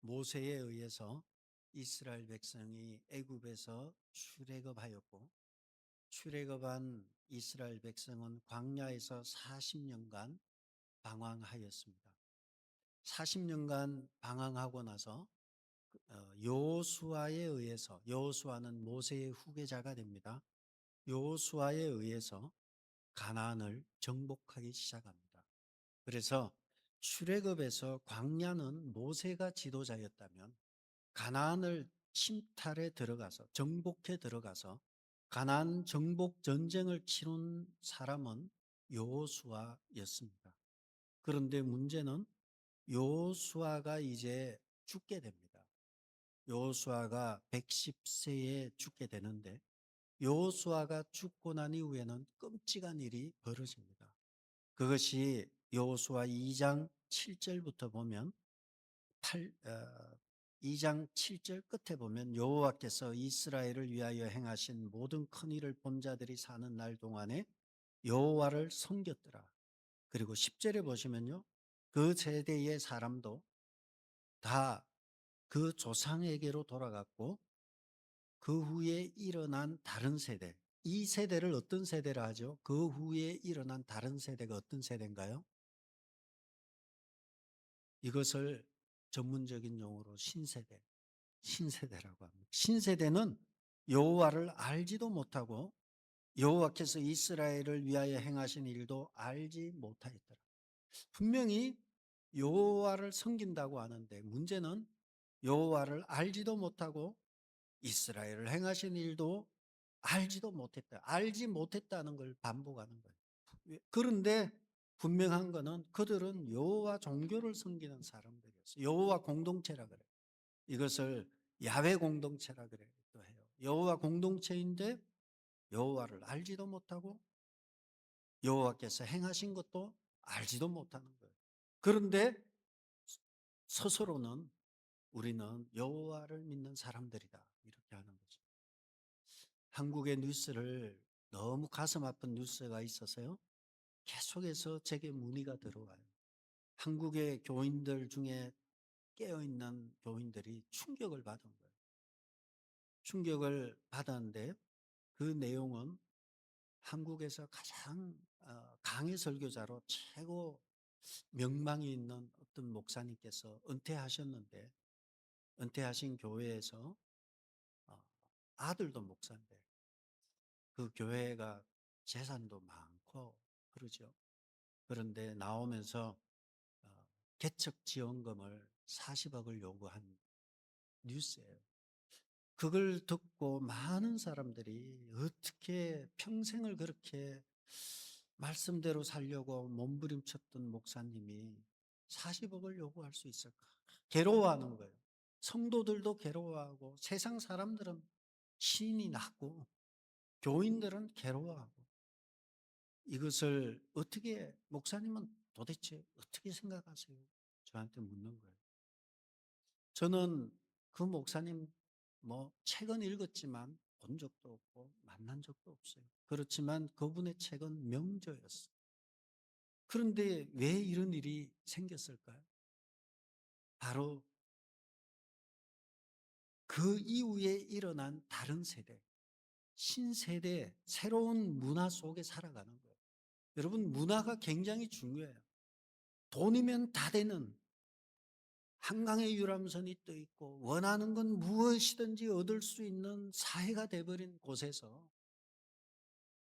모세에 의해서 이스라엘 백성이 애굽에서 출애굽하였고, 출애굽한 이스라엘 백성은 광야에서 40년간 방황하였습니다. 40년간 방황하고 나서 여호수아에 의해서, 여호수아는 모세의 후계자가 됩니다. 여호수아에 의해서 가나안을 정복하기 시작합니다. 그래서 출애굽에서 광야는 모세가 지도자였다면, 가나안을 침탈에 들어가서, 정복해 들어가서 가나안 정복 전쟁을 치른 사람은 여호수아였습니다. 그런데 문제는 여호수아가 이제 죽게 됩니다. 여호수아가 110세에 죽게 되는데, 여호수아가 죽고 난 이후에는 끔찍한 일이 벌어집니다. 그것이 여호수아 2장 7절부터 보면 2장 7절 끝에 보면, 여호와께서 이스라엘을 위하여 행하신 모든 큰 일을 본 자들이 사는 날 동안에 여호와를 섬겼더라. 그리고 10절에 보시면요, 그 세대의 사람도 다 그 조상에게로 돌아갔고, 그 후에 일어난 다른 세대, 이 세대를 어떤 세대라 하죠? 그 후에 일어난 다른 세대가 어떤 세대인가요? 이것을 전문적인 용어로 신세대라고 합니다. 신세대는 여호와를 알지도 못하고 여호와께서 이스라엘을 위하여 행하신 일도 알지 못하였더라. 분명히 여호와를 섬긴다고 하는데, 문제는 여호와를 알지도 못하고 이스라엘을 행하신 일도 알지도 못했다. 알지 못했다는 걸 반복하는 거예요. 그런데 분명한 것은 그들은 여호와 종교를 섬기는 사람들이었어요. 여호와 공동체라 그래요. 이것을 야훼 공동체라 그래도 해요. 여호와 공동체인데 여호와를 알지도 못하고 여호와께서 행하신 것도 알지도 못하는 거예요. 그런데 스스로는 우리는 여호와를 믿는 사람들이다, 이렇게 하는 거죠. 한국의 뉴스를, 너무 가슴 아픈 뉴스가 있어서요, 계속해서 제게 문의가 들어와요. 한국의 교인들 중에 깨어있는 교인들이 충격을 받은 거예요. 충격을 받았는데, 그 내용은 한국에서 가장 강의 설교자로 최고 명망이 있는 어떤 목사님께서 은퇴하셨는데, 은퇴하신 교회에서 아들도 목사인데, 그 교회가 재산도 많고 그러죠. 그런데 나오면서 개척 지원금을 40억을 요구한 뉴스예요. 그걸 듣고 많은 사람들이 어떻게 평생을 그렇게 말씀대로 살려고 몸부림쳤던 목사님이 40억을 요구할 수 있을까? 괴로워하는 거예요. 성도들도 괴로워하고, 세상 사람들은 신이 나고, 교인들은 괴로워하고, 이것을 어떻게, 목사님은 도대체 어떻게 생각하세요? 저한테 묻는 거예요. 저는 그 목사님 책은 읽었지만 본 적도 없고 만난 적도 없어요. 그렇지만 그분의 책은 명저였어요. 그런데 왜 이런 일이 생겼을까요? 바로 그 이후에 일어난 다른 세대, 신세대, 새로운 문화 속에 살아가는 거예요. 여러분, 문화가 굉장히 중요해요. 돈이면 다 되는, 한강에 유람선이 떠 있고 원하는 건 무엇이든지 얻을 수 있는 사회가 돼버린 곳에서,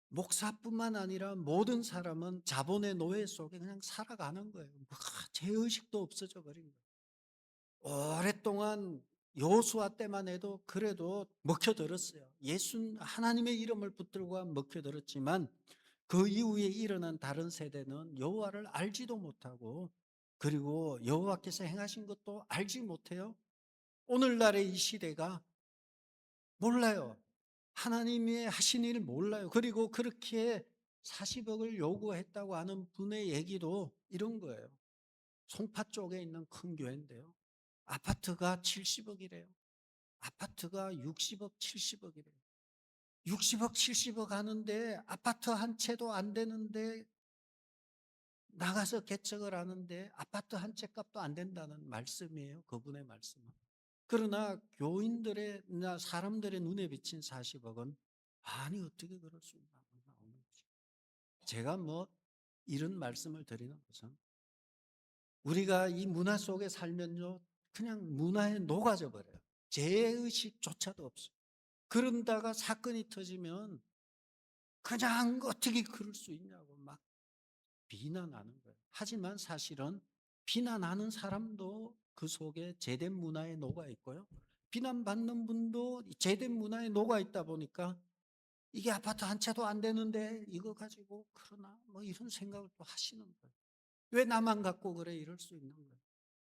목사뿐만 아니라 모든 사람은 자본의 노예 속에 그냥 살아가는 거예요. 죄의식도 없어져 버린 거예요. 오랫동안 여호수아 때만 해도 그래도 먹혀들었어요. 하나님의 이름을 붙들고 먹혀들었지만, 그 이후에 일어난 다른 세대는 여호와를 알지도 못하고, 그리고 여호와께서 행하신 것도 알지 못해요. 오늘날의 이 시대가 몰라요. 하나님이 하신 일 몰라요. 그리고 그렇게 40억을 요구했다고 하는 분의 얘기도 이런 거예요. 송파 쪽에 있는 큰 교회인데요, 아파트가 70억이래요. 아파트가 60억, 70억이래요. 60억, 70억 하는데 아파트 한 채도 안 되는데 나가서 개척을 하는데 아파트 한 채 값도 안 된다는 말씀이에요. 그분의 말씀은. 그러나 교인들의 사람들의 눈에 비친 40억은 아니 어떻게 그럴 수 있나 나오는 거죠. 제가 뭐 이런 말씀을 드리는 것은 우리가 이 문화 속에 살면요 그냥 문화에 녹아져 버려요. 죄의식조차도 없어요. 그런다가 사건이 터지면 그냥 어떻게 그럴 수 있냐고 막 비난하는 거예요. 하지만 사실은 비난하는 사람도 그 속에 제된 문화에 녹아 있고요. 비난받는 분도 제된 문화에 녹아 있다 보니까 이게 아파트 한 채도 안 되는데 이거 가지고 그러나 뭐 이런 생각을 또 하시는 거예요. 왜 나만 갖고 그래 이럴 수 있는 거예요.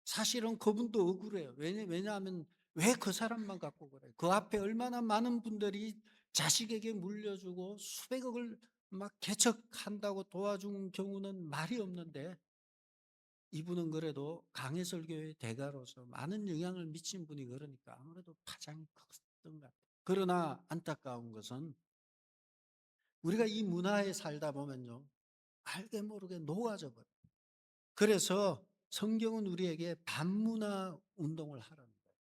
사실은 그분도 억울해요. 왜냐하면 왜 그 사람만 갖고 그래. 그 앞에 얼마나 많은 분들이 자식에게 물려주고 수백억을 막 개척한다고 도와준 경우는 말이 없는데 이분은 그래도 강해설교의 대가로서 많은 영향을 미친 분이 그러니까 아무래도 파장이 컸던 것 같아요. 그러나 안타까운 것은 우리가 이 문화에 살다 보면요. 알게 모르게 녹아져 버려요. 그래서 성경은 우리에게 반문화 운동을 하라는 거예요.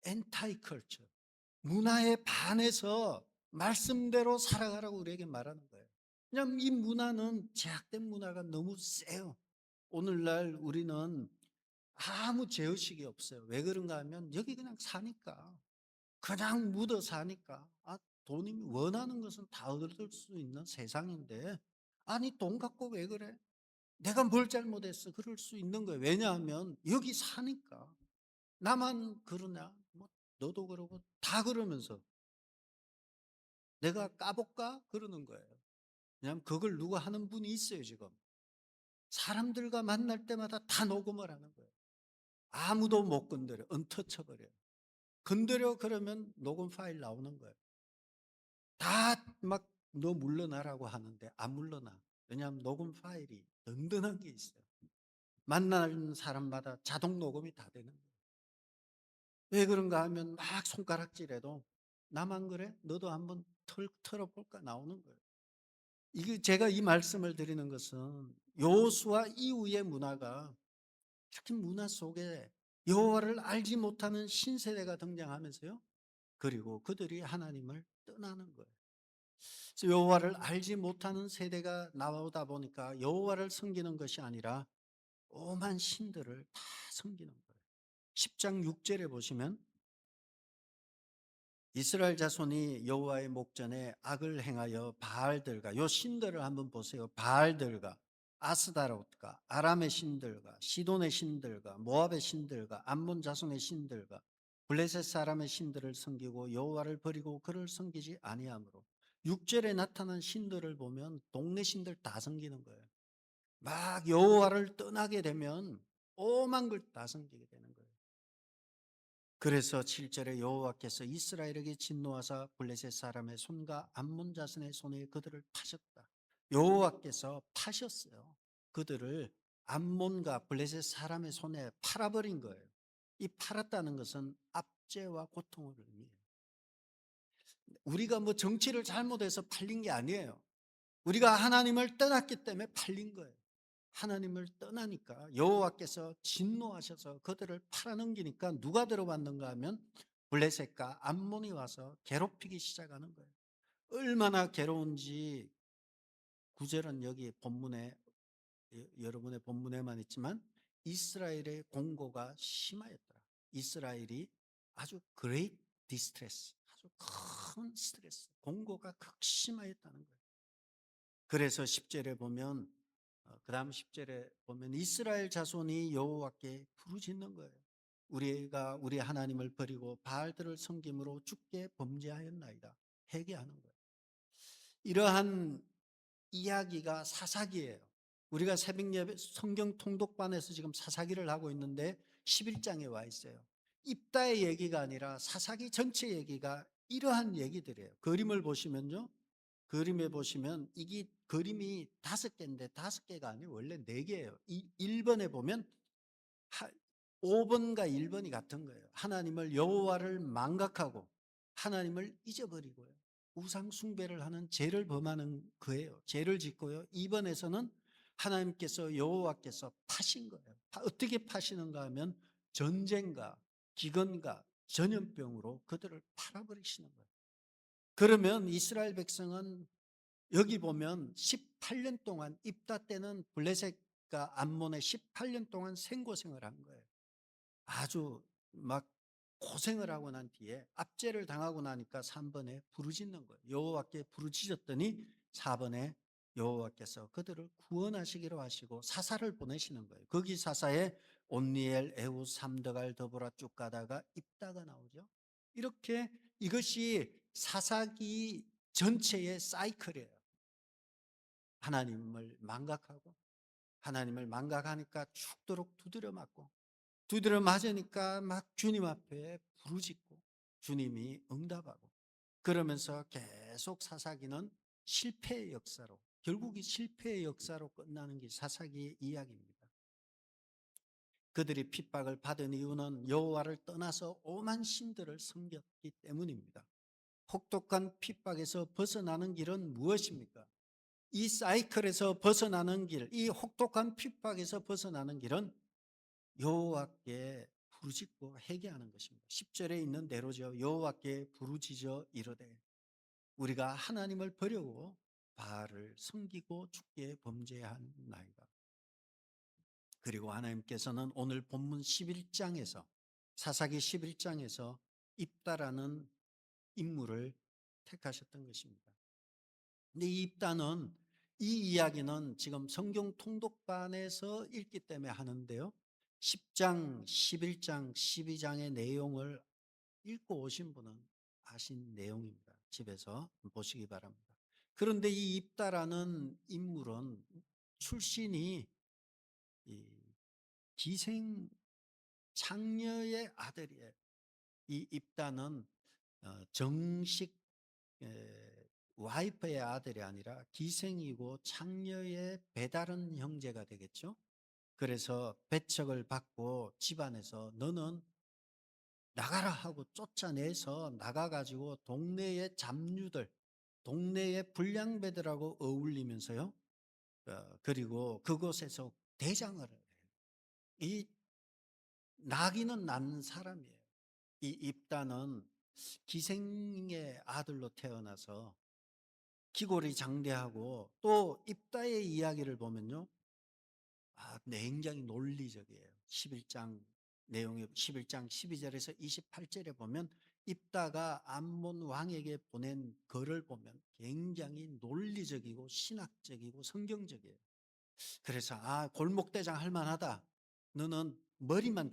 엔타이 컬처. 문화에 반해서 말씀대로 살아가라고 우리에게 말하는 거예요. 왜냐하면 이 문화는 제약된 문화가 너무 세요. 오늘날 우리는 아무 죄의식이 없어요. 왜 그런가 하면 여기 그냥 사니까. 그냥 묻어 사니까. 돈이 원하는 것은 다 얻을 수 있는 세상인데 아니 돈 갖고 왜 그래? 내가 뭘 잘못했어? 그럴 수 있는 거예요. 왜냐하면 여기 사니까. 나만 그러냐? 뭐 너도 그러고 다 그러면서 내가 까볼까? 그러는 거예요. 왜냐하면 그걸 누가 하는 분이 있어요 지금. 사람들과 만날 때마다 다 녹음을 하는 거예요. 아무도 못 건드려. 언터쳐버려요. 건드려 그러면 녹음 파일 나오는 거예요. 다 막 너 물러나라고 하는데 안 물러나. 왜냐하면 녹음 파일이 든든한 게 있어요. 만나는 사람마다 자동 녹음이 다 되는 거예요. 왜 그런가 하면 막 손가락질해도 나만 그래? 너도 한번 털어볼까? 나오는 거예요. 이게 제가 이 말씀을 드리는 것은 여호수아 이후의 문화가 이렇게 문화 속에 여호와를 알지 못하는 신세대가 등장하면서요. 그리고 그들이 하나님을 떠나는 거예요. 그래서 여호와를 알지 못하는 세대가 나오다 보니까 여호와를 섬기는 것이 아니라 오만 신들을 다 섬기는 거예요. 10장 6절에 보시면 이스라엘 자손이 여호와의 목전에 악을 행하여 바알들과 요 신들을 한번 보세요. 바알들과 아스다롯과 아람의 신들과 시돈의 신들과 모압의 신들과 암몬 자손의 신들과 블레셋 사람의 신들을 섬기고 여호와를 버리고 그를 섬기지 아니하므로 6절에 나타난 신들을 보면 동네 신들 다 섬기는 거예요. 막 여호와를 떠나게 되면 오만 걸 다 섬기게 되는 거예요. 그래서 7절에 여호와께서 이스라엘에게 진노하사 블레셋 사람의 손과 암몬 자손의 손에 그들을 파셨다. 여호와께서 파셨어요. 그들을 암몬과 블레셋 사람의 손에 팔아버린 거예요. 이 팔았다는 것은 압제와 고통을 의미해요. 우리가 뭐 정치를 잘못해서 팔린 게 아니에요. 우리가 하나님을 떠났기 때문에 팔린 거예요. 하나님을 떠나니까 여호와께서 진노하셔서 그들을 팔아넘기니까 누가 들어왔는가 하면 블레셋과 암몬이 와서 괴롭히기 시작하는 거예요. 얼마나 괴로운지 9절은 여기 본문에 여러분의 본문에만 있지만 이스라엘의 공고가 심하였더라. 이스라엘이 아주 great distress, 아주 큰 스트레스, 공고가 극심하였다는 거예요. 그래서 10절에 보면 그다음 10절에 보면 이스라엘 자손이 여호와께 부르짖는 거예요. 우리가 우리 하나님을 버리고 바알들을 섬김으로 주께 범죄하였나이다. 회개하는 거예요. 이러한 이야기가 사사기예요. 우리가 새벽 예배 성경 통독반에서 지금 사사기를 하고 있는데 11장에 와 있어요. 입다의 얘기가 아니라 사사기 전체 얘기가 이러한 얘기들이에요. 그림을 보시면요. 그림에 보시면 이게 그림이 5개인데 5개가 아니고 원래 4개예요. 1번에 보면 5번과 1번이 같은 거예요. 하나님을 여호와를 망각하고 하나님을 잊어버리고요. 우상 숭배를 하는 죄를 범하는 거예요. 죄를 짓고요. 2번에서는 하나님께서 여호와께서 파신 거예요. 어떻게 파시는가 하면 전쟁과 기근과 전염병으로 그들을 팔아버리시는 거예요. 그러면 이스라엘 백성은 여기 보면 18년 동안 입다 때는 블레셋과 암몬에 18년 동안 생고생을 한 거예요. 아주 막 고생을 하고 난 뒤에 압제를 당하고 나니까 3번에 부르짖는 거예요. 여호와께 부르짖었더니 4번에 여호와께서 그들을 구원하시기로 하시고 사사를 보내시는 거예요. 거기 사사에 온니엘, 에후, 삼드갈, 더보라 쭉 가다가 입다가 나오죠. 이렇게 이것이 사사기 전체의 사이클이에요. 하나님을 망각하고 하나님을 망각하니까 죽도록 두드려 맞고 두드려 맞으니까 막 주님 앞에 부르짖고 주님이 응답하고 그러면서 계속 사사기는 실패의 역사로 결국 이 실패의 역사로 끝나는 게 사사기의 이야기입니다. 그들이 핍박을 받은 이유는 여호와를 떠나서 오만 신들을 섬겼기 때문입니다. 혹독한 핍박에서 벗어나는 길은 무엇입니까? 이 사이클에서 벗어나는 길, 이 혹독한 핍박에서 벗어나는 길은 여호와께 부르짖고 회개하는 것입니다. 10절에 있는 대로죠. 여호와께 부르짖어 이르되 우리가 하나님을 버리고 바알을 섬기고 주께 범죄하나이다. 그리고 하나님께서는 오늘 본문 11장에서 사사기 11장에서 입다라는 인물을 택하셨던 것입니다. 근데 이 입다는 이 이야기는 지금 성경 통독반에서 읽기 때문에 하는데요. 10장, 11장, 12장의 내용을 읽고 오신 분은 아신 내용입니다. 집에서 보시기 바랍니다. 그런데 이 입다라는 인물은 출신이 이 기생 창녀의 아들이에요. 이 입다는 정식 와이프의 아들이 아니라 기생이고 창녀의 배다른 형제가 되겠죠. 그래서 배척을 받고 집안에서 너는 나가라 하고 쫓아내서 나가가지고 동네의 잡류들, 동네의 불량배들하고 어울리면서요. 그리고 그곳에서 대장을 해요. 이 나기는 난 사람이에요. 이 입다는 기생의 아들로 태어나서 기골이 장대하고 또 입다의 이야기를 보면요. 굉장히 논리적이에요. 11장 내용이 11장 12절에서 28절에 보면 입다가 암몬 왕에게 보낸 글을 보면 굉장히 논리적이고 신학적이고 성경적이에요. 그래서 골목대장 할 만하다. 너는 머리만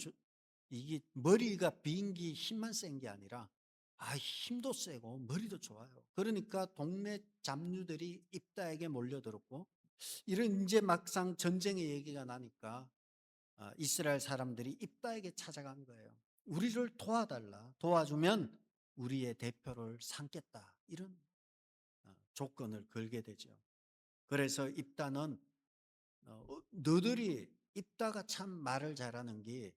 이게 머리가 비행기 힘만 센 게 아니라 힘도 세고 머리도 좋아요. 그러니까 동네 잡류들이 입다에게 몰려들었고 이런 이제 막상 전쟁의 얘기가 나니까 이스라엘 사람들이 입다에게 찾아간 거예요. 우리를 도와달라. 도와주면 우리의 대표를 삼겠다. 이런 조건을 걸게 되죠. 그래서 입다는 너들이 입다가 참 말을 잘하는 게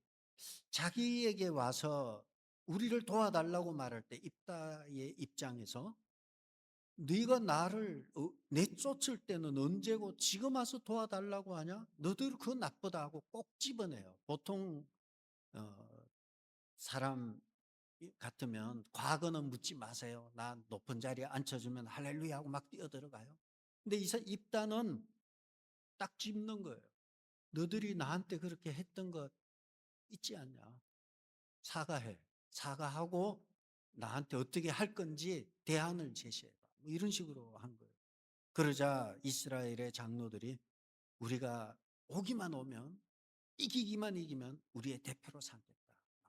자기에게 와서 우리를 도와달라고 말할 때 입다의 입장에서 네가 나를 내쫓을 때는 언제고 지금 와서 도와달라고 하냐? 너들 그거 나쁘다 하고 꼭 집어내요. 보통 사람 같으면 과거는 묻지 마세요. 나 높은 자리에 앉혀주면 할렐루야 하고 막 뛰어들어가요. 근데 이 입다는 딱 짚는 거예요. 너들이 나한테 그렇게 했던 것 있지 않냐? 사과해. 사과하고 나한테 어떻게 할 건지 대안을 제시해봐. 뭐 이런 식으로 한 거예요. 그러자 이스라엘의 장로들이 우리가 오기만 오면 이기면 우리의 대표로 삼겠다.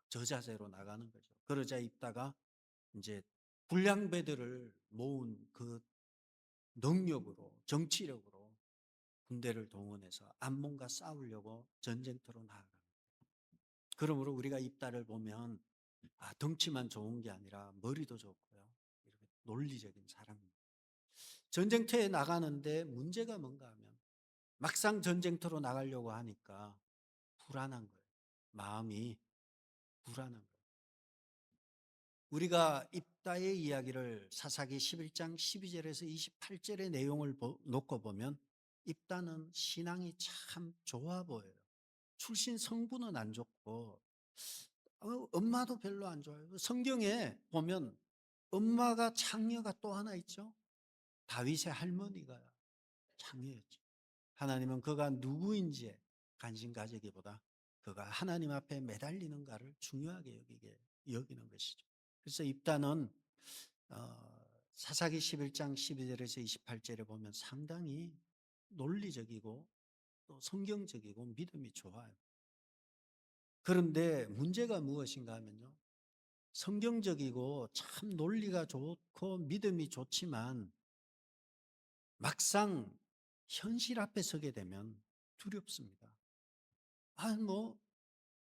저 자세로 나가는 거죠. 그러자 입다가 이제 불량배들을 모은 그 능력으로 정치력으로 군대를 동원해서 암몬과 싸우려고 전쟁터로 나아갑니다. 그러므로 우리가 입다를 보면 덩치만 좋은 게 아니라 머리도 좋고요. 이렇게 논리적인 사람입니다. 전쟁터에 나가는데 문제가 뭔가 하면 막상 전쟁터로 나가려고 하니까 불안한 거예요. 마음이 불안한 거예요. 우리가 입다의 이야기를 사사기 11장 12절에서 28절의 내용을 놓고 보면 입다는 신앙이 참 좋아 보여요. 출신 성분은 안 좋고 엄마도 별로 안 좋아요. 성경에 보면 엄마가 창녀가 또 하나 있죠. 다윗의 할머니가 창녀였죠. 하나님은 그가 누구인지에 관심 가지기보다 그가 하나님 앞에 매달리는가를 중요하게 여기는 것이죠. 그래서 입다는 사사기 11장 12절에서 28절에 보면 상당히 논리적이고 또 성경적이고 믿음이 좋아요. 그런데 문제가 무엇인가 하면요. 성경적이고 참 논리가 좋고 믿음이 좋지만 막상 현실 앞에 서게 되면 두렵습니다. 뭐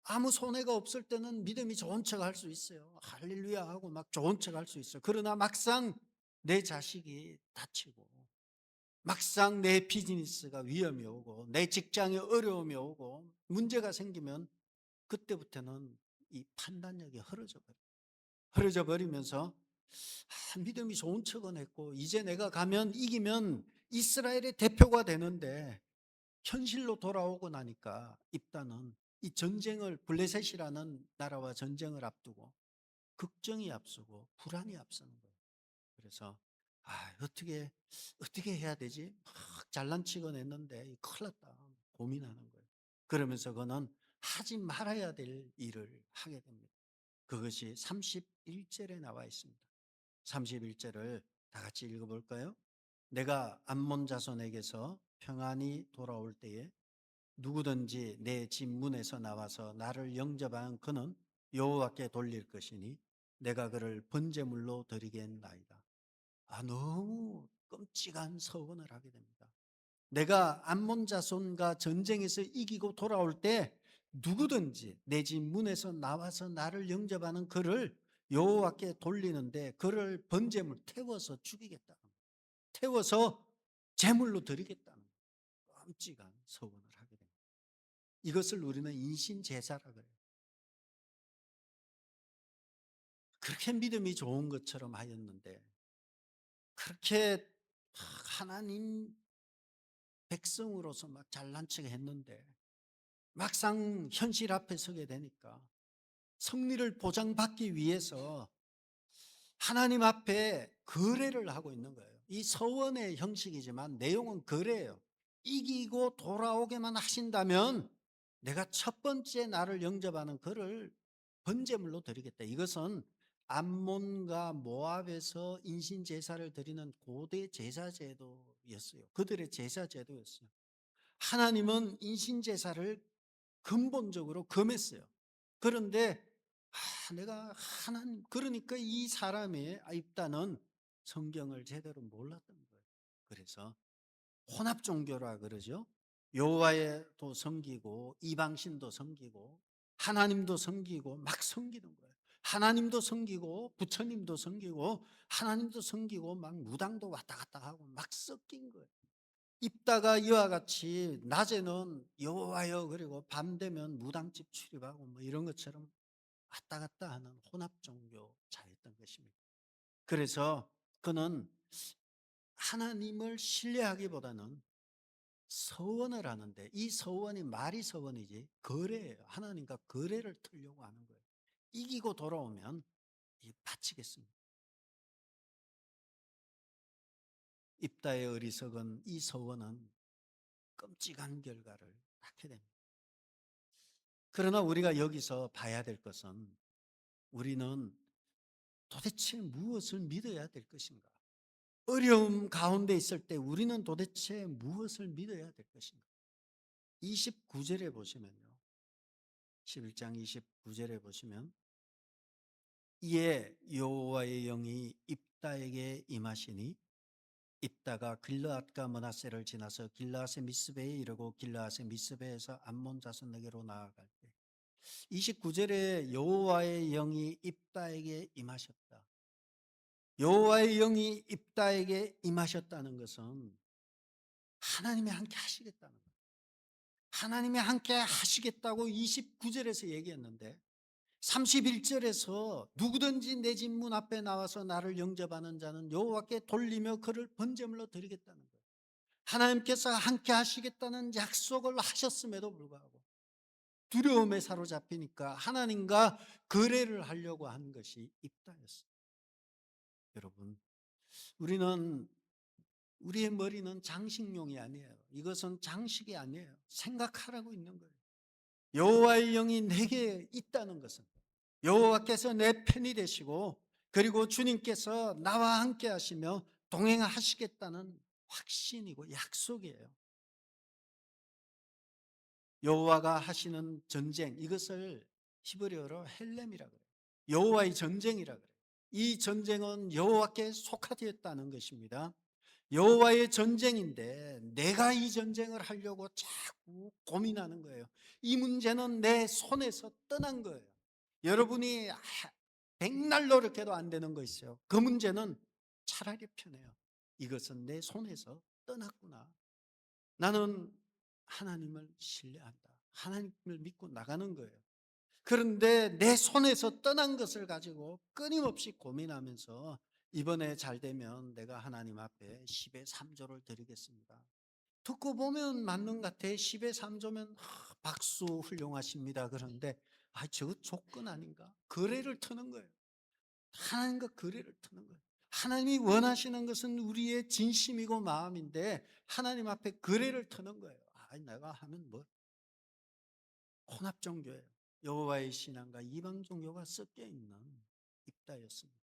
아무 손해가 없을 때는 믿음이 좋은 척 할 수 있어요. 할렐루야 하고 막 좋은 척 할 수 있어요. 그러나 막상 내 자식이 다치고 막상 내 비즈니스가 위험이 오고 내 직장에 어려움이 오고 문제가 생기면 그때부터는 이 판단력이 흐려져 버리면서 믿음이 좋은 척은 했고 이제 내가 가면 이기면 이스라엘의 대표가 되는데 현실로 돌아오고 나니까 입다는 이 전쟁을 블레셋이라는 나라와 전쟁을 앞두고 걱정이 앞서고 불안이 앞서는 거예요. 그래서 어떻게 해야 되지? 막 잘난 척은 했는데 큰일 났다 고민하는 거예요. 그러면서 그는 하지 말아야 될 일을 하게 됩니다. 그것이 31절에 나와 있습니다. 31절을 다 같이 읽어볼까요? 내가 암몬 자손에게서 평안히 돌아올 때에 누구든지 내 집 문에서 나와서 나를 영접한 그는 여호와께 돌릴 것이니 내가 그를 번제물로 드리겠나이다. 너무 끔찍한 서원을 하게 됩니다. 내가 암몬 자손과 전쟁에서 이기고 돌아올 때 누구든지 내 집 문에서 나와서 나를 영접하는 그를 여호와께 돌리는데 그를 번제물 태워서 죽이겠다. 태워서 제물로 드리겠다는 끔찍한 서원을 하게 됩니다. 이것을 우리는 인신제사라 그래요. 그렇게 믿음이 좋은 것처럼 하였는데 그렇게 하나님 백성으로서 막 잘난 척 했는데 막상 현실 앞에 서게 되니까 승리를 보장받기 위해서 하나님 앞에 거래를 하고 있는 거예요. 이 서원의 형식이지만 내용은 거래예요. 이기고 돌아오게만 하신다면 내가 첫 번째 나를 영접하는 그를 번제물로 드리겠다. 이것은 암몬과 모압에서 인신 제사를 드리는 고대 제사 제도였어요. 그들의 제사 제도였어요. 하나님은 인신 제사를 근본적으로 금했어요. 그런데 내가 하나님 그러니까 이 사람의 입다는 성경을 제대로 몰랐던 거예요. 그래서 혼합 종교라 그러죠. 여호와도 섬기고 이방신도 섬기고 하나님도 섬기고 막 섬기는 거예요. 하나님도 섬기고 부처님도 섬기고 하나님도 섬기고 막 무당도 왔다 갔다 하고 막 섞인 거예요. 입다가 이와 같이 낮에는 여호와여 그리고 밤 되면 무당집 출입하고 뭐 이런 것처럼 왔다 갔다 하는 혼합 종교자였던 것입니다. 그래서 그는 하나님을 신뢰하기보다는 서원을 하는데 이 서원이 말이 서원이지 거래예요. 하나님과 거래를 틀려고 하는 거예요. 이기고 돌아오면 바치겠습니다. 입다의 어리석은 이 서원은 끔찍한 결과를 낳게 됩니다. 그러나 우리가 여기서 봐야 될 것은 우리는 도대체 무엇을 믿어야 될 것인가? 어려움 가운데 있을 때 우리는 도대체 무엇을 믿어야 될 것인가? 29절에 보시면요. 11장 29절에 보시면 이에 여호와의 영이 입다에게 임하시니 입다가 길르앗과 므낫세를 지나서 길르앗의 미스베에 이르고 길르앗의 미스베에서 암몬 자손에게로 나아갈 때 29절에 여호와의 영이 입다에게 임하셨다. 여호와의 영이 입다에게 임하셨다는 것은 하나님이 함께 하시겠다는 거예요. 하나님이 함께 하시겠다고 29절에서 얘기했는데 31절에서 누구든지 내 집 문 앞에 나와서 나를 영접하는 자는 여호와께 돌리며 그를 번제물로 드리겠다는 거예요. 하나님께서 함께 하시겠다는 약속을 하셨음에도 불구하고 두려움에 사로잡히니까 하나님과 거래를 하려고 한 것이 입다였어요. 여러분, 우리는 우리의 머리는 장식용이 아니에요. 이것은 장식이 아니에요. 생각하라고 있는 거예요. 여호와의 영이 내게 있다는 것은 여호와께서 내 편이 되시고 그리고 주님께서 나와 함께 하시며 동행하시겠다는 확신이고 약속이에요. 여호와가 하시는 전쟁, 이것을 히브리어로 헬렘이라 그래요. 여호와의 전쟁이라 그래요. 이 전쟁은 여호와께 속하되었다는 것입니다. 여호와의 전쟁인데 내가 이 전쟁을 하려고 자꾸 고민하는 거예요. 이 문제는 내 손에서 떠난 거예요. 여러분이 백날 노력해도 안 되는 거 있어요. 그 문제는 차라리 편해요. 이것은 내 손에서 떠났구나. 나는 하나님을 신뢰한다. 하나님을 믿고 나가는 거예요. 그런데 내 손에서 떠난 것을 가지고 끊임없이 고민하면서 이번에 잘 되면 내가 하나님 앞에 10의 3조를 드리겠습니다. 듣고 보면 맞는 것 같아. 10의 3조면 박수 훌륭하십니다. 그런데 저거 조건 아닌가? 거래를 트는 거예요. 하나님과 거래를 트는 거예요. 하나님이 원하시는 것은 우리의 진심이고 마음인데 하나님 앞에 거래를 트는 거예요. 내가 하면 뭐 혼합 종교예요. 여호와의 신앙과 이방 종교가 섞여 있는 입다였습니다.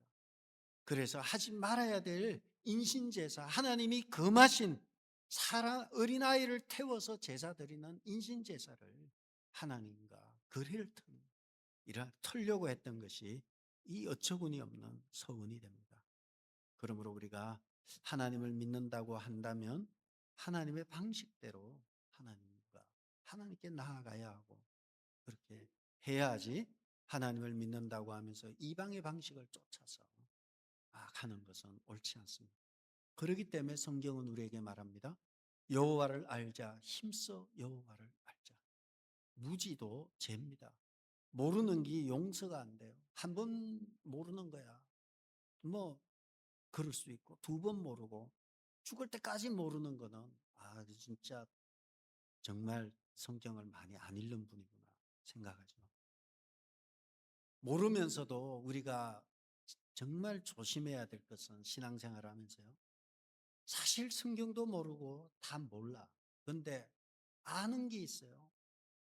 그래서 하지 말아야 될 인신제사, 하나님이 금하신 어린아이를 태워서 제사 드리는 인신제사를 하나님과 거래를 털려고 했던 것이 이 어처구니 없는 서원이 됩니다. 그러므로 우리가 하나님을 믿는다고 한다면 하나님의 방식대로 하나님께 나아가야 하고 그렇게 해야지. 하나님을 믿는다고 하면서 이방의 방식을 쫓아서 가는 것은 옳지 않습니다. 그렇기 때문에 성경은 우리에게 말합니다. 여호와를 알자, 힘써 여호와를 알자. 무지도 죄입니다. 모르는 게 용서가 안 돼요. 한 번 모르는 거야. 뭐 그럴 수 있고 두 번 모르고 죽을 때까지 모르는 거는 진짜 정말 성경을 많이 안 읽는 분이구나 생각하죠. 모르면서도 우리가 정말 조심해야 될 것은 신앙생활을 하면서요. 사실 성경도 모르고 다 몰라. 그런데 아는 게 있어요.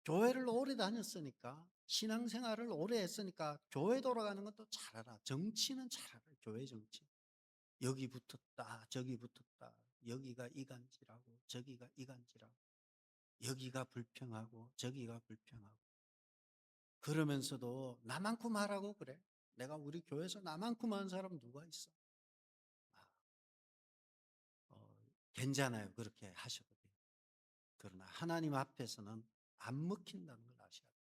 교회를 오래 다녔으니까 신앙생활을 오래 했으니까 교회 돌아가는 것도 잘 알아. 정치는 잘 알아. 교회 정치. 여기 붙었다 저기 붙었다. 여기가 이간질하고 저기가 이간질하고 여기가 불평하고 저기가 불평하고 그러면서도 나만큼 하라고 그래. 내가 우리 교회에서 나만큼 하는 사람 누가 있어? 아, 괜찮아요. 그렇게 하셔도 돼요. 그러나 하나님 앞에서는 안 먹힌다는 걸 아셔야 돼요.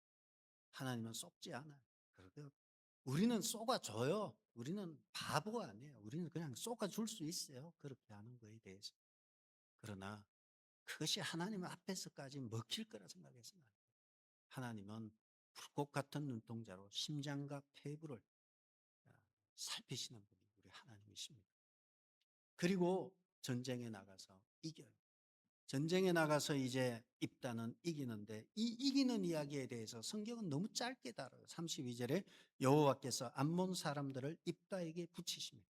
하나님은 속지 않아요. 그러고 우리는 속아줘요. 우리는 바보가 아니에요. 우리는 그냥 속아줄 수 있어요. 그렇게 하는 거에 대해서. 그러나 그것이 하나님 앞에서까지 먹힐 거라 생각해서는 안 돼요. 하나님은 불꽃 같은 눈동자로 심장과 폐부를 살피시는 분이 우리 하나님이십니다. 그리고 전쟁에 나가서 이겨요. 전쟁에 나가서 이제 입다는 이기는데 이 이기는 이야기에 대해서 성경은 너무 짧게 다뤄요. 32절에 여호와께서 암몬 사람들을 입다에게 붙이십니다.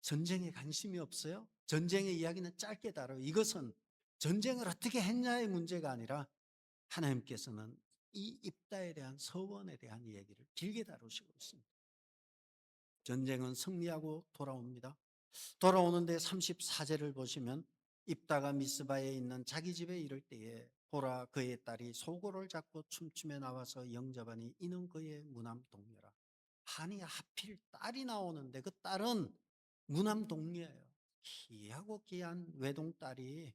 전쟁에 관심이 없어요? 전쟁의 이야기는 짧게 다뤄요. 이것은 전쟁을 어떻게 했냐의 문제가 아니라 하나님께서는 이 입다에 대한 서원에 대한 얘기를 길게 다루시고 있습니다. 전쟁은 승리하고 돌아옵니다. 돌아오는데 34절을 보시면 입다가 미스바에 있는 자기 집에 이를 때에 보라 그의 딸이 소고를 잡고 춤추며 나와서 영접하니 이는 그의 무남 동료라. 아니 하필 딸이 나오는데 그 딸은 무남 동료예요. 귀하고 귀한 외동딸이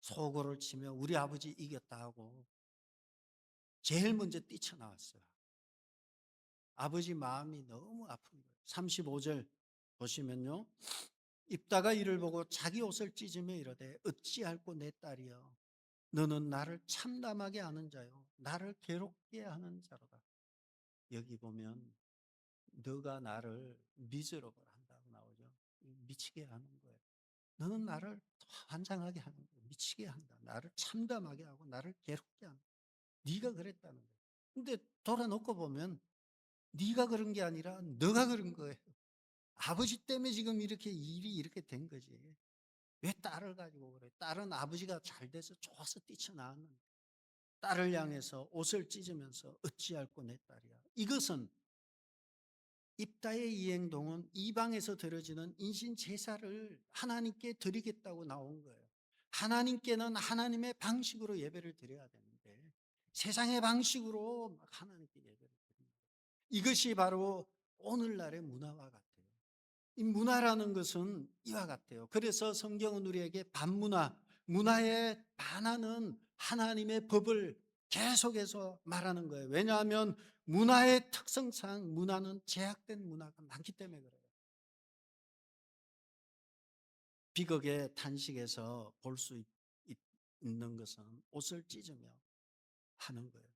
소고를 치며 우리 아버지 이겼다 하고 제일 먼저 뛰쳐나왔어요. 아버지 마음이 너무 아픈 거예요. 35절 보시면요. 입다가 이를 보고 자기 옷을 찢으며 이르되 어찌할꼬 내 딸이여 너는 나를 참담하게 하는 자요 나를 괴롭게 하는 자로다. 여기 보면 너가 나를 미저러블 한다고 나오죠. 미치게 하는 거예요. 너는 나를 환장하게 하는 거예요. 미치게 한다. 나를 참담하게 하고 나를 괴롭게 한다. 네가 그랬다는 거예요. 근데 돌아놓고 보면 네가 그런 게 아니라 너가 그런 거예요. 아버지 때문에 지금 이렇게 일이 이렇게 된 거지. 왜 딸을 가지고 그래? 딸은 아버지가 잘 돼서 좋아서 뛰쳐나왔는데 딸을 향해서 옷을 찢으면서 어찌할꼬 내 딸이야. 이것은 입다의 이 행동은 이방에서 드려지는 인신 제사를 하나님께 드리겠다고 나온 거예요. 하나님께는 하나님의 방식으로 예배를 드려야 되는데 세상의 방식으로 막 하나님께 예배를 드립니다. 이것이 바로 오늘날의 문화와 같아요. 이 문화라는 것은 이와 같아요. 그래서 성경은 우리에게 반문화, 문화에 반하는 하나님의 법을 계속해서 말하는 거예요. 왜냐하면 문화의 특성상 문화는 제약된 문화가 많기 때문에 그래요. 비극의 탄식에서 볼 수 있는 것은 옷을 찢으며 하는 거예요.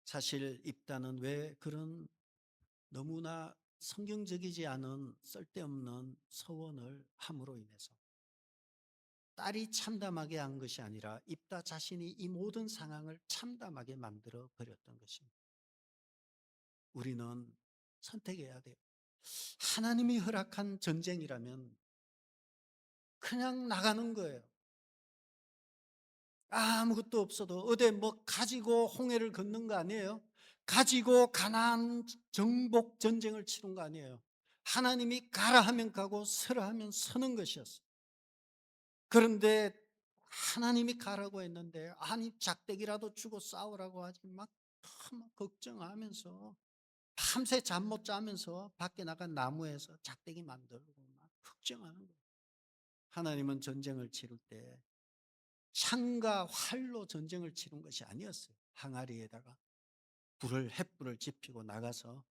사실 입다는 왜 그런 너무나 성경적이지 않은 쓸데없는 서원을 함으로 인해서 딸이 참담하게 한 것이 아니라 입다 자신이 이 모든 상황을 참담하게 만들어 버렸던 것입니다. 우리는 선택해야 돼요. 하나님이 허락한 전쟁이라면 그냥 나가는 거예요. 아무것도 없어도 어디 뭐 가지고 홍해를 걷는 거 아니에요? 가지고 가나안 정복 전쟁을 치른 거 아니에요? 하나님이 가라 하면 가고 서라 하면 서는 것이었어요. 그런데 하나님이 가라고 했는데 아니 작대기라도 주고 싸우라고 하지 막 걱정하면서 밤새 잠 못 자면서 밖에 나간 나무에서 작대기 만들고 막 걱정하는 거예요. 하나님은 전쟁을 치를 때 창과 활로 전쟁을 치른 것이 아니었어요. 항아리에다가 햇불을 지피고 나가서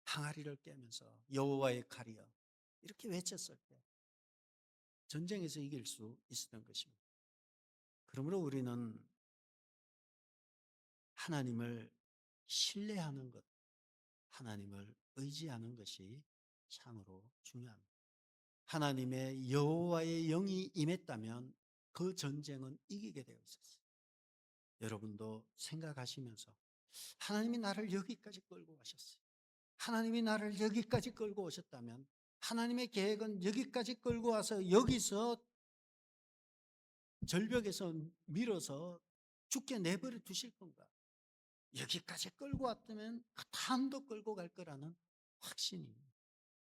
항아리를 깨면서 여호와의 칼이여 이렇게 외쳤을 때 전쟁에서 이길 수 있었던 것입니다. 그러므로 우리는 하나님을 신뢰하는 것, 하나님을 의지하는 것이 참으로 중요합니다. 하나님의 여호와의 영이 임했다면 그 전쟁은 이기게 되어 있었어요. 여러분도 생각하시면서 하나님이 나를 여기까지 끌고 가셨어요. 하나님이 나를 여기까지 끌고 오셨다면 하나님의 계획은 여기까지 끌고 와서 여기서 절벽에서 밀어서 죽게 내버려 두실 건가? 여기까지 끌고 왔다면 그 다음도 끌고 갈 거라는 확신이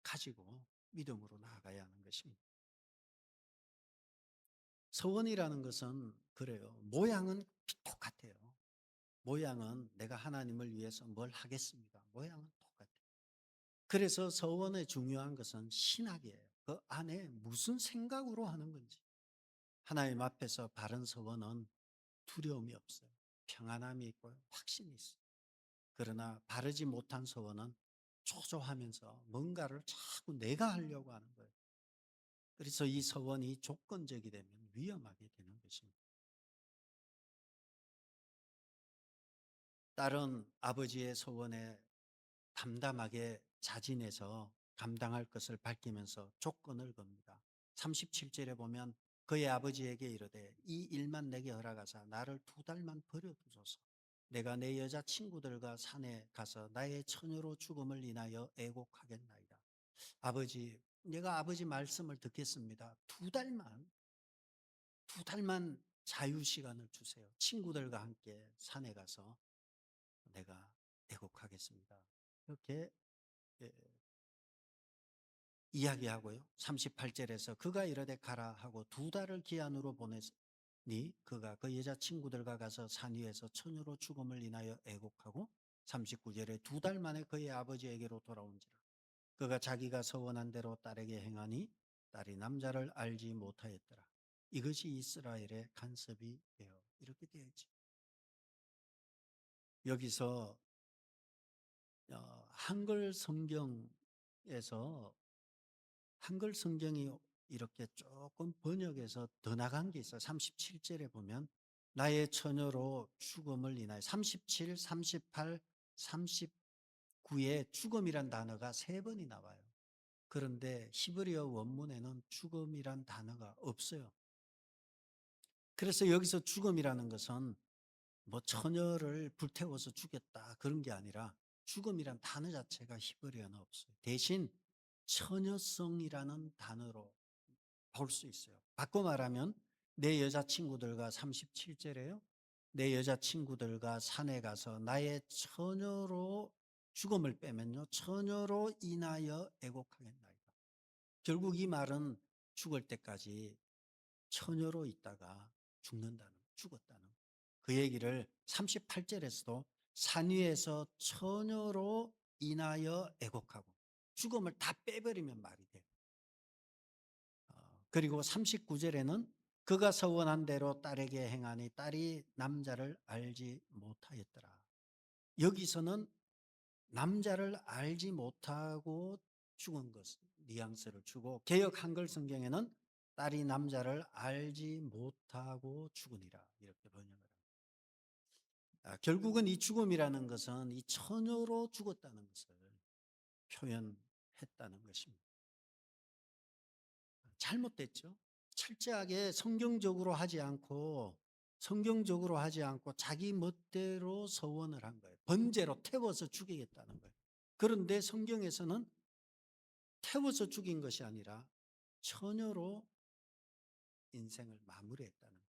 가지고 믿음으로 나아가야 하는 것입니다. 서원이라는 것은 그래요. 모양은 똑같아요. 모양은 내가 하나님을 위해서 뭘 하겠습니다. 모양은 똑같아요. 그래서 서원의 중요한 것은 신학이에요. 그 안에 무슨 생각으로 하는 건지. 하나님 앞에서 바른 서원은 두려움이 없어요. 평안함이 있고요. 확신이 있어요. 그러나 바르지 못한 서원은 초조하면서 뭔가를 자꾸 내가 하려고 하는 거예요. 그래서 이 서원이 조건적이 되면 위험하게 되는 것입니다. 딸은 아버지의 서원에 담담하게 자진해서 감당할 것을 밝히면서 조건을 겁니다. 37절에 보면 그의 아버지에게 이르되 이 일만 내게 허락하사 나를 2달만 버려두소서. 내가 내 여자친구들과 산에 가서 나의 처녀로 죽음을 인하여 애곡하겠나이다. 아버지, 내가 아버지 말씀을 듣겠습니다. 2달만 자유 시간을 주세요. 친구들과 함께 산에 가서 내가 애곡하겠습니다. 이렇게 예, 이야기하고요. 38절에서 그가 이르되 가라 하고 2달을 기한으로 보내니 그가 그 여자친구들과 가서 산 위에서 처녀로 죽음을 인하여 애곡하고 39절에 2달 만에 그의 아버지에게로 돌아온지라. 그가 자기가 서원한 대로 딸에게 행하니 딸이 남자를 알지 못하였더라. 이것이 이스라엘의 간섭이 되어 이렇게 되어 있죠. 여기서 한글 성경에서 한글 성경이 이렇게 조금 번역해서 더 나간 게 있어요. 37절에 보면 나의 처녀로 죽음을 인하여 37, 38, 39에 죽음이란 단어가 3번이 나와요. 그런데 히브리어 원문에는 죽음이란 단어가 없어요. 그래서 여기서 죽음이라는 것은 뭐 처녀를 불태워서 죽였다 그런 게 아니라 죽음이란 단어 자체가 히브리어는 없어요. 대신 처녀성이라는 단어로 볼 수 있어요. 바꿔 말하면 내 여자친구들과 37절에요. 내 여자친구들과 산에 가서 나의 처녀로 죽음을 빼면요. 처녀로 인하여 애곡하겠나이다. 결국 이 말은 죽을 때까지 처녀로 있다가 죽었다는 그 얘기를 38절에서도 산 위에서 처녀로 인하여 애곡하고 죽음을 다 빼버리면 말이 돼요. 그리고 39절에는 그가 서원한 대로 딸에게 행하니 딸이 남자를 알지 못하였더라. 여기서는 남자를 알지 못하고 죽은 것 뉘앙스를 주고 개역 한글 성경에는 딸이 남자를 알지 못하고 죽으니라 이렇게 번역을 합니다. 결국은 이 죽음이라는 것은 이 처녀로 죽었다는 것을 표현했다는 것입니다. 잘못됐죠. 철저하게 성경적으로 하지 않고 자기 멋대로 서원을 한 거예요. 번제로 태워서 죽이겠다는 거예요. 그런데 성경에서는 태워서 죽인 것이 아니라 처녀로 인생을 마무리했다는 거예요.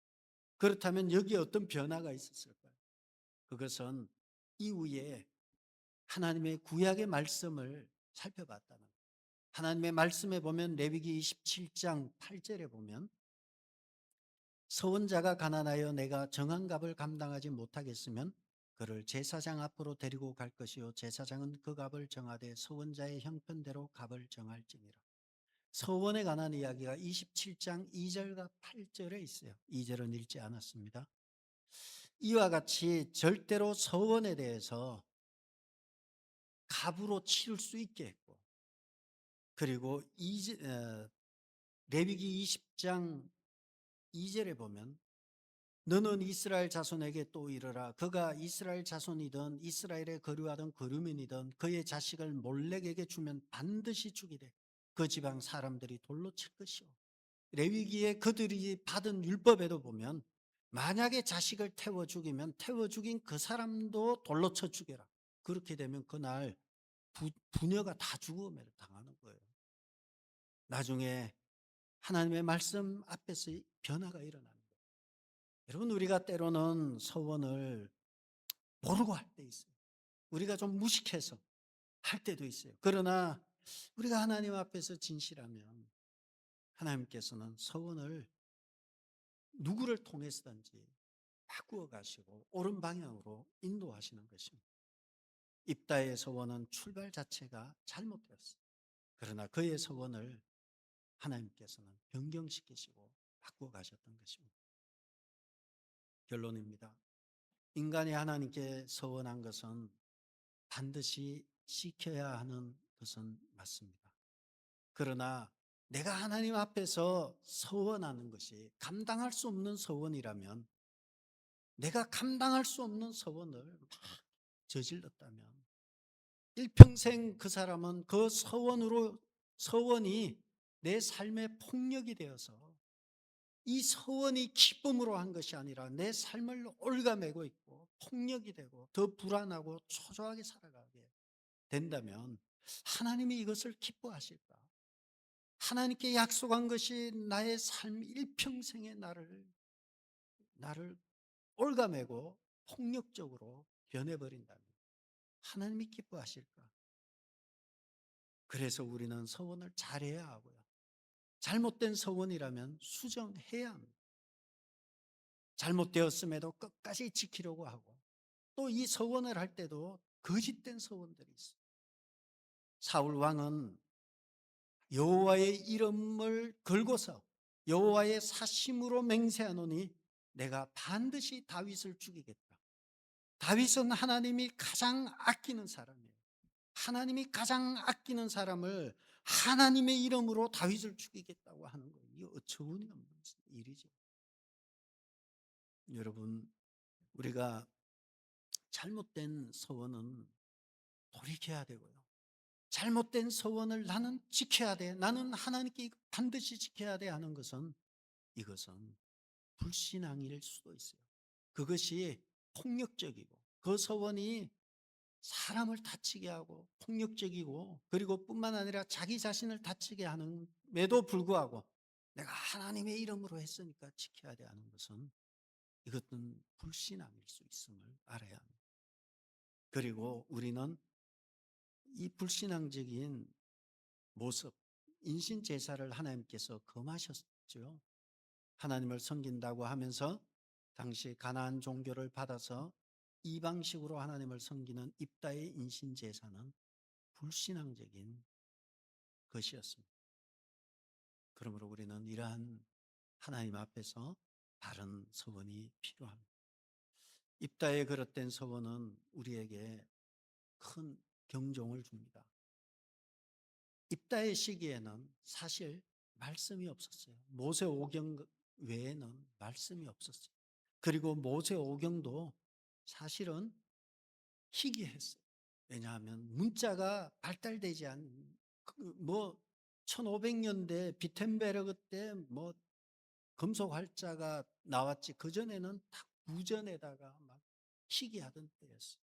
그렇다면 여기에 어떤 변화가 있었을까요? 그것은 이후에 하나님의 구약의 말씀을 살펴봤다는 거예요. 하나님의 말씀에 보면 레위기 27장 8절에 보면 서원자가 가난하여 내가 정한 값을 감당하지 못하겠으면 그를 제사장 앞으로 데리고 갈 것이요 제사장은 그 값을 정하되 서원자의 형편대로 값을 정할지니라. 서원에 관한 이야기가 27장 2절과 8절에 있어요. 2절은 읽지 않았습니다. 이와 같이 절대로 서원에 대해서 값으로 치를 수 있게 했고, 그리고 레위기 20장 2절에 보면 너는 이스라엘 자손에게 또 이르라. 그가 이스라엘 자손이든 이스라엘에 거류하던 거류민이든 그의 자식을 몰렉에게 주면 반드시 죽이되 그 지방 사람들이 돌로 칠 것이요. 레위기에 그들이 받은 율법에도 보면 만약에 자식을 태워 죽이면 태워 죽인 그 사람도 돌로 쳐 죽여라. 그렇게 되면 그날 부녀가 다 죽음을 당하는 거예요. 나중에 하나님의 말씀 앞에서 변화가 일어나는 거예요. 여러분, 우리가 때로는 서원을 모르고 할 때 있어요. 우리가 좀 무식해서 할 때도 있어요. 그러나 우리가 하나님 앞에서 진실하면 하나님께서는 서원을 누구를 통해서든지 바꾸어 가시고 옳은 방향으로 인도하시는 것입니다. 입다의 서원은 출발 자체가 잘못되었어요. 그러나 그의 서원을 하나님께서는 변경시키시고 바꾸어 가셨던 것입니다. 결론입니다. 인간이 하나님께 서원한 것은 반드시 지켜야 하는 것은 맞습니다. 그러나 내가 하나님 앞에서 서원하는 것이 감당할 수 없는 서원이라면, 내가 감당할 수 없는 서원을 막 저질렀다면 일평생 그 사람은 그 서원이 내 삶의 폭력이 되어서 이 서원이 기쁨으로 한 것이 아니라 내 삶을 올가매고 있고 폭력이 되고 더 불안하고 초조하게 살아가게 된다면 하나님이 이것을 기뻐하실까? 하나님께 약속한 것이 나의 삶 일평생에 나를 올가매고 폭력적으로 변해버린다면 하나님이 기뻐하실까? 그래서 우리는 서원을 잘해야 하고요. 잘못된 서원이라면 수정해야 합니다. 잘못되었음에도 끝까지 지키려고 하고, 또 이 서원을 할 때도 거짓된 서원들이 있어요. 사울 왕은 여호와의 이름을 걸고서 여호와의 사심으로 맹세하노니 내가 반드시 다윗을 죽이겠다. 다윗은 하나님이 가장 아끼는 사람이에요. 하나님이 가장 아끼는 사람을 하나님의 이름으로 다윗을 죽이겠다고 하는 거예요. 이게 어처구니없는 일이죠. 여러분, 우리가 잘못된 서원은 돌이켜야 되고요. 잘못된 서원을 나는 지켜야 돼, 나는 하나님께 반드시 지켜야 돼 하는 것은, 이것은 불신앙일 수도 있어요. 그것이 폭력적이고 그 서원이 사람을 다치게 하고 폭력적이고 그리고 뿐만 아니라 자기 자신을 다치게 함에도 불구하고 내가 하나님의 이름으로 했으니까 지켜야 돼 하는 것은 이것은 불신앙일 수 있음을 알아야 합니다. 그리고 우리는 이 불신앙적인 모습, 인신제사를 하나님께서 금하셨죠. 하나님을 섬긴다고 하면서 당시 가나안 종교를 받아서 이방식으로 하나님을 섬기는 입다의 인신제사는 불신앙적인 것이었습니다. 그러므로 우리는 이러한 하나님 앞에서 바른 서원이 필요합니다. 입다에 그릇된 서원은 우리에게 큰 경종을 줍니다. 입다의 시기에는 사실 말씀이 없었어요. 모세오경 외에는 말씀이 없었어요. 그리고 모세오경도 사실은 희귀했어요. 왜냐하면 문자가 발달되지 않은 1500년대 비텐베르그 때 금속 활자가 나왔지 그전에는 다 무전에다가 막 희귀하던 때였어요.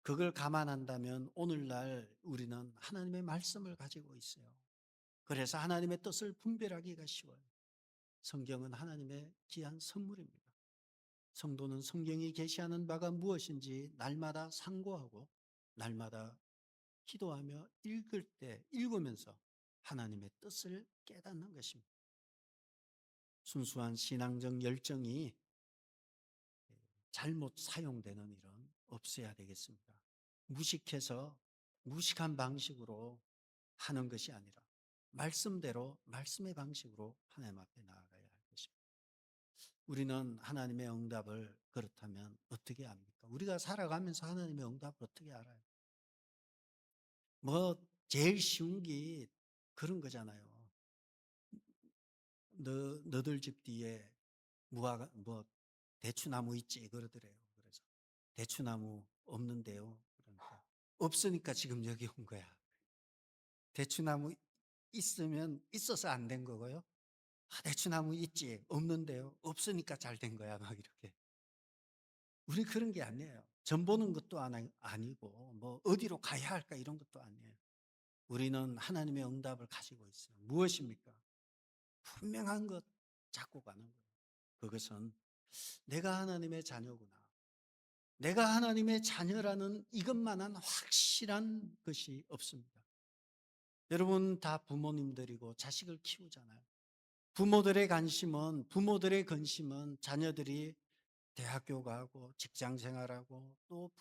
그걸 감안한다면 오늘날 우리는 하나님의 말씀을 가지고 있어요. 그래서 하나님의 뜻을 분별하기가 쉬워요. 성경은 하나님의 귀한 선물입니다. 성도는 성경이 계시하는 바가 무엇인지 날마다 상고하고 날마다 기도하며 읽으면서 하나님의 뜻을 깨닫는 것입니다. 순수한 신앙적 열정이 잘못 사용되는 일은 없어야 되겠습니다. 무식해서 무식한 방식으로 하는 것이 아니라 말씀대로 말씀의 방식으로 하나님 앞에 나아가야 할 것입니다. 우리는 하나님의 응답을 그렇다면 어떻게 합니까? 우리가 살아가면서 하나님의 응답을 어떻게 알아요? 제일 쉬운 게 그런 거잖아요. 너들 집 뒤에 대추나무 있지 그러더래요. 그래서 대추나무 없는데요. 그러니까 없으니까 지금 여기 온 거야. 대추나무 있어서 안 된 거고요. 대추나무 있지 없는데요. 없으니까 잘 된 거야. 막 이렇게. 우리 그런 게 아니에요. 전 보는 것도 아니고 어디로 가야 할까 이런 것도 아니에요. 우리는 하나님의 응답을 가지고 있어요. 무엇입니까? 분명한 것 잡고 가는 거예요. 그것은 내가 하나님의 자녀구나. 내가 하나님의 자녀라는 이것만한 확실한 것이 없습니다. 여러분 다 부모님들이고 자식을 키우잖아요. 부모들의 근심은 자녀들이 대학교 가고 직장 생활하고 또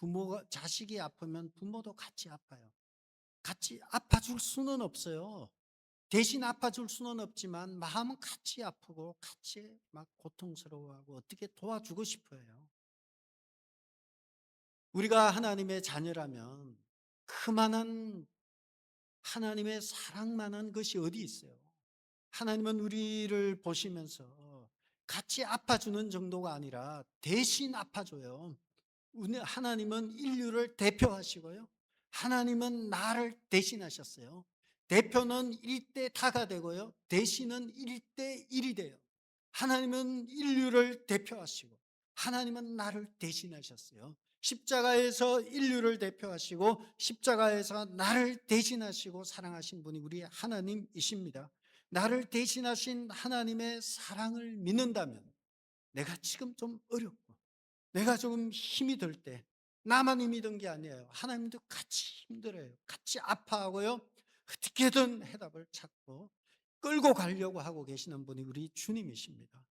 자식이 아프면 부모도 같이 아파요. 같이 아파줄 수는 없어요. 대신 아파줄 수는 없지만 마음은 같이 아프고 같이 막 고통스러워하고 어떻게 도와주고 싶어요. 우리가 하나님의 자녀라면 그만한 하나님의 사랑만한 것이 어디 있어요? 하나님은 우리를 보시면서 같이 아파주는 정도가 아니라 대신 아파줘요. 하나님은 인류를 대표하시고요. 하나님은 나를 대신하셨어요. 대표는 1대 다가 되고요. 대신은 1대 1이 돼요. 하나님은 인류를 대표하시고 하나님은 나를 대신하셨어요. 십자가에서 인류를 대표하시고 십자가에서 나를 대신하시고 사랑하신 분이 우리 하나님이십니다. 나를 대신하신 하나님의 사랑을 믿는다면 내가 지금 좀 어렵고 내가 조금 힘이 들 때 나만 힘이 든 게 아니에요. 하나님도 같이 힘들어요. 같이 아파하고요. 어떻게든 해답을 찾고 끌고 가려고 하고 계시는 분이 우리 주님이십니다.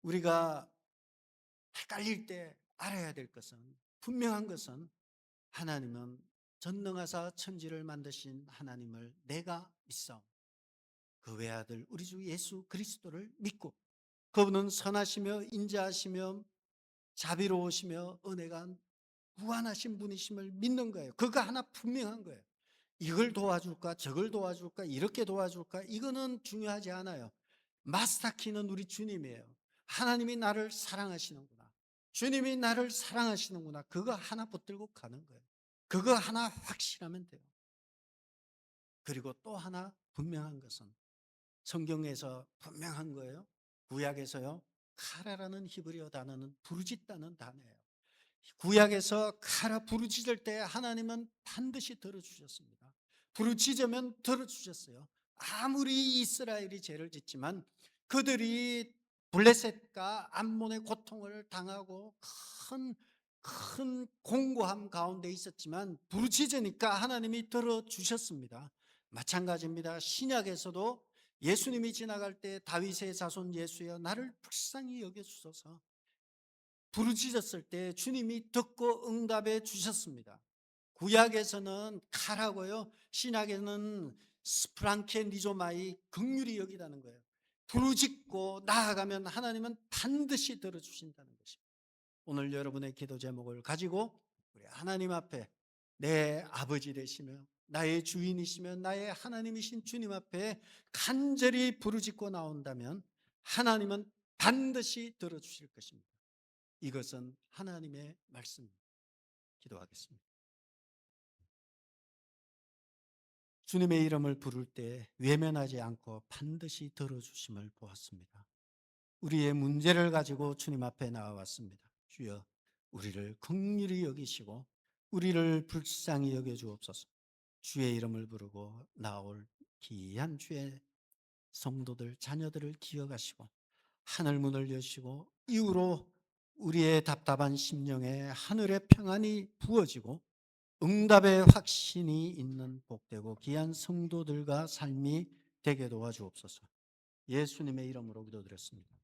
우리가 헷갈릴 때 알아야 될 것은 분명한 것은 하나님은 전능하사 천지를 만드신 하나님을 내가 믿사오니 그 외아들 우리 주 예수 그리스도를 믿고 그분은 선하시며 인자하시며 자비로우시며 은혜가 무한하신 분이심을 믿는 거예요. 그거 하나 분명한 거예요. 이걸 도와줄까 저걸 도와줄까 이렇게 도와줄까 이거는 중요하지 않아요. 마스터키는 우리 주님이에요. 하나님이 나를 사랑하시는구나. 주님이 나를 사랑하시는구나. 그거 하나 붙들고 가는 거예요. 그거 하나 확실하면 돼요. 그리고 또 하나 분명한 것은 성경에서 분명한 거예요. 구약에서요. 카라라는 히브리어 단어는 부르짖다는 단어예요. 구약에서 카라 부르짖을 때 하나님은 반드시 들어주셨습니다. 부르짖으면 들어주셨어요. 아무리 이스라엘이 죄를 짓지만 그들이 블레셋과 암몬의 고통을 당하고 큰 공고함 가운데 있었지만 부르짖으니까 하나님이 들어주셨습니다. 마찬가지입니다. 신약에서도 예수님이 지나갈 때 다윗의 자손 예수여 나를 불쌍히 여겨주소서 부르짖었을 때 주님이 듣고 응답해 주셨습니다. 구약에서는 카라고요. 신약에는 스프랑케 니조마이 긍휼히 여기다는 거예요. 부르짖고 나아가면 하나님은 반드시 들어주신다는 것입니다. 오늘 여러분의 기도 제목을 가지고 우리 하나님 앞에 내 아버지 되시며 나의 주인이시며 나의 하나님이신 주님 앞에 간절히 부르짖고 나온다면 하나님은 반드시 들어주실 것입니다. 이것은 하나님의 말씀입니다. 기도하겠습니다. 주님의 이름을 부를 때 외면하지 않고 반드시 들어주심을 보았습니다. 우리의 문제를 가지고 주님 앞에 나와왔습니다. 주여 우리를 긍휼히 여기시고 우리를 불쌍히 여겨주옵소서. 주의 이름을 부르고 나올 귀한 주의 성도들 자녀들을 기억하시고 하늘 문을 여시고 이후로 우리의 답답한 심령에 하늘의 평안이 부어지고 응답의 확신이 있는 복되고 귀한 성도들과 삶이 되게 도와주옵소서. 예수님의 이름으로 기도드렸습니다.